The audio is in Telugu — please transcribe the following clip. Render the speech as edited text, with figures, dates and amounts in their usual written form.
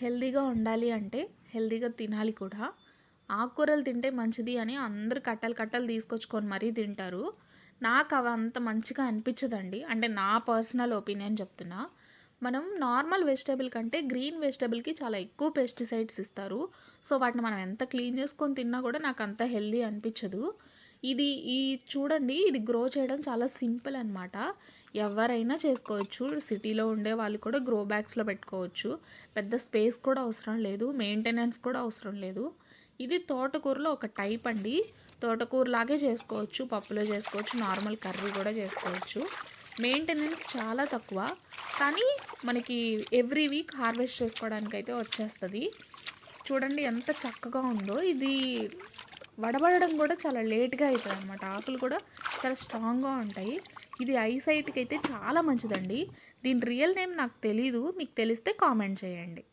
హెల్తీగా ఉండాలి అంటే హెల్తీగా తినాలి కూడా. ఆకుకూరలు తింటే మంచిది అని అందరూ కట్టలు కట్టలు తీసుకొచ్చుకొని మరీ తింటారు. నాకు అవి అంత మంచిగా అనిపించదండి. అంటే నా పర్సనల్ ఒపీనియన్ చెప్తున్నా. మనం నార్మల్ వెజిటేబుల్ కంటే గ్రీన్ వెజిటేబుల్కి చాలా ఎక్కువ పెస్టిసైడ్స్ ఇస్తారు. సో వాటిని మనం ఎంత క్లీన్ చేసుకొని తిన్నా కూడా నాకు అంత హెల్దీ అనిపించదు. ఇది ఈ చూడండి, ఇది గ్రో చేయడం చాలా సింపుల్ అనమాట. ఎవరైనా చేసుకోవచ్చు. సిటీలో ఉండే వాళ్ళు కూడా గ్రో బ్యాగ్స్లో పెట్టుకోవచ్చు. పెద్ద స్పేస్ కూడా అవసరం లేదు, మెయింటెనెన్స్ కూడా అవసరం లేదు. ఇది తోటకూరలో ఒక టైప్ అండి. తోటకూరలాగే చేసుకోవచ్చు, పప్పులో చేసుకోవచ్చు, నార్మల్ కర్రీ కూడా చేసుకోవచ్చు. మెయింటెనెన్స్ చాలా తక్కువ, కానీ మనకి ఎవ్రీ వీక్ హార్వెస్ట్ చేసుకోవడానికి అయితే వచ్చేస్తుంది. చూడండి ఎంత చక్కగా ఉందో. ఇది వడబడడం కూడా చాలా లేట్గా అవుతుంది అనమాట. ఆకులు కూడా చాలా స్ట్రాంగ్గా ఉంటాయి. ఇది ఐసైట్కి అయితే చాలా మంచిదండి. దీని రియల్ నేమ్ నాకు తెలీదు, మీకు తెలిస్తే కామెంట్ చేయండి.